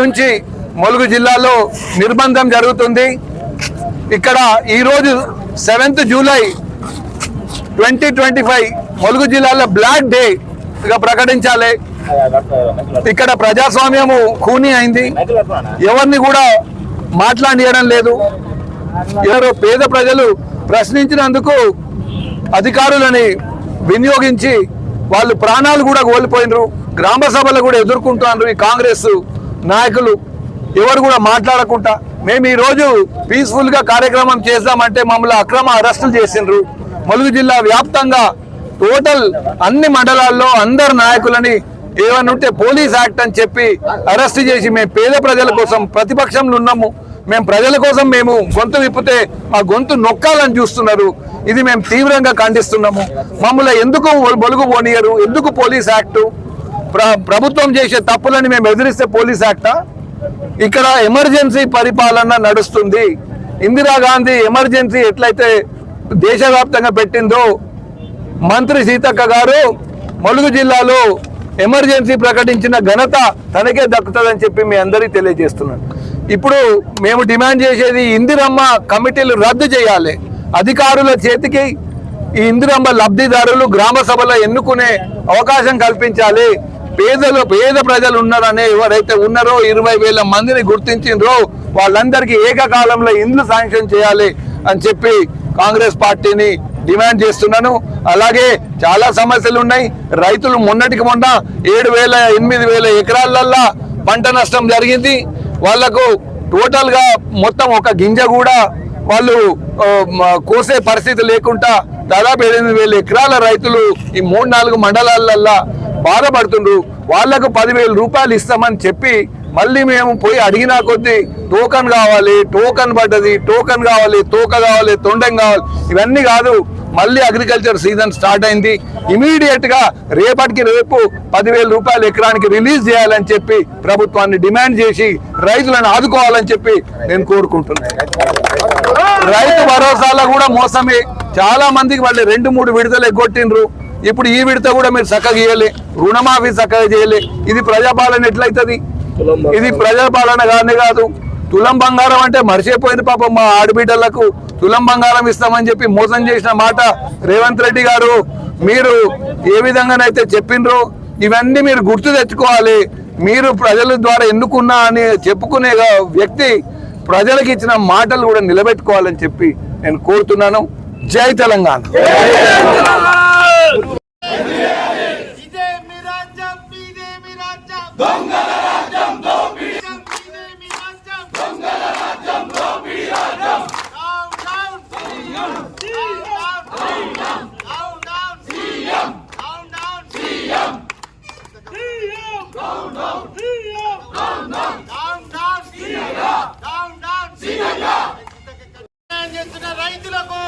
నుంచి ములుగు జిల్లాలో నిర్బంధం జరుగుతుంది. ఇక్కడ ఈరోజు 7th జూలై 2025 ములుగు జిల్లాలో బ్లాక్ డే గా ప్రకటించాలి. ఇక్కడ ప్రజాస్వామ్యము ఖూనీ అయింది. ఎవరిని కూడా మాట్లాడియడం లేదు. ఎవరో పేద ప్రజలు ప్రశ్నించినందుకు అధికారులని వినియోగించి వాళ్ళు ప్రాణాలు కూడా కోల్పోయినరు. గ్రామ సభలు కూడా ఎదుర్కొంటున్నారు ఈ కాంగ్రెస్ నాయకులు. ఎవరు కూడా మాట్లాడకుండా మేము ఈరోజు పీస్ఫుల్గా కార్యక్రమం చేద్దామంటే మమ్మల్ని అక్రమ అరెస్టులు చేసిండ్రు. ములుగు జిల్లా వ్యాప్తంగా టోటల్ అన్ని మండలాల్లో అందరు నాయకులని ఏమన్నా ఉంటే పోలీస్ యాక్ట్ అని చెప్పి అరెస్ట్ చేసి మేము పేద ప్రజల కోసం ప్రతిపక్షంలో ఉన్నాము. మేము ప్రజల కోసం మేము గొంతు విప్పితే మా గొంతు నొక్కాలని చూస్తున్నారు. ఇది మేము తీవ్రంగా ఖండిస్తున్నాము. మమ్మల్ని ఎందుకు బొలుగు పోనీయరు? ఎందుకు పోలీస్ యాక్టు? ప్రభుత్వం చేసే తప్పులని మేము ఎదిరిస్తే పోలీస్ యాక్టా? ఇక్కడ ఎమర్జెన్సీ పరిపాలన నడుస్తుంది. ఇందిరాగాంధీ ఎమర్జెన్సీ ఎట్లయితే దేశవ్యాప్తంగా పెట్టిందో మంత్రి సీతక్క గారు ములుగు జిల్లాలో ఎమర్జెన్సీ ప్రకటించిన ఘనత తనకే దక్కుతుందని చెప్పి మీ అందరికీ తెలియజేస్తున్నాను. ఇప్పుడు మేము డిమాండ్ చేసేది ఇందిరమ్మ కమిటీలు రద్దు చేయాలి. అధికారుల చేతికి ఈ ఇందిరమ్మ లబ్ధిదారులు గ్రామ సభలో ఎన్నుకునే అవకాశం కల్పించాలి. పేద ప్రజలు ఉన్నారనే ఎవరైతే ఉన్నారో 20,000 మందిని గుర్తించిండ్రో వాళ్ళందరికీ ఏకకాలంలో ఇండ్లు శాంక్షన్ చేయాలి అని చెప్పి కాంగ్రెస్ పార్టీని డిమాండ్ చేస్తున్నాను. అలాగే చాలా సమస్యలు ఉన్నాయి. రైతులు మొన్నటికి మొన్న 7,000-8,000 ఎకరాలల్లా పంట నష్టం జరిగింది. వాళ్లకు టోటల్ గా మొత్తం ఒక గింజ కూడా వాళ్ళు కోసే పరిస్థితి లేకుండా దాదాపు 8,000 ఎకరాల రైతులు ఈ 3-4 మండలాలల్లా బాధపడుతుండ్రు. వాళ్లకు 10,000 రూపాయలు ఇస్తామని చెప్పి మళ్ళీ మేము పోయి అడిగినా కొద్దీ టోకన్ కావాలి, టోకన్ పడ్డది, టోకన్ కావాలి, తోక కావాలి, తొండం కావాలి. ఇవన్నీ కాదు. మళ్ళీ అగ్రికల్చర్ సీజన్ స్టార్ట్ అయింది. ఇమీడియట్ గా రేపటికి రేపు 10,000 రూపాయలు ఎకరానికి రిలీజ్ చేయాలని చెప్పి ప్రభుత్వాన్ని డిమాండ్ చేసి రైతులను ఆదుకోవాలని చెప్పి నేను కోరుకుంటున్నాను. రైతు భరోసాలో కూడా మోసమే. చాలా మందికి వాళ్ళు 2-3 విడతలు ఎగ్గొట్టిండ్రు. ఇప్పుడు ఈ విడత కూడా మీరు చక్కగా చేయలే, రుణమాఫీ చక్కగా చేయలే. ఇది ప్రజాపాలన ఎట్లయితుంది? ఇది ప్రజాపాలన కానీ కాదు. తులం బంగారం అంటే మర్చిపోయింది పాపం. మా ఆడబిడ్డలకు తులం బంగారం ఇస్తామని చెప్పి మోసం చేసిన మాట రేవంత్ రెడ్డి గారు మీరు ఏ విధంగానైతే చెప్పిండ్రో ఇవన్నీ మీరు గుర్తు తెచ్చుకోవాలి. మీరు ప్రజల ద్వారా ఎన్నుకున్నా అని చెప్పుకునే వ్యక్తి ప్రజలకు ఇచ్చిన మాటలు కూడా నిలబెట్టుకోవాలని చెప్పి నేను కోరుతున్నాను. జై తెలంగాణ. రైతులకు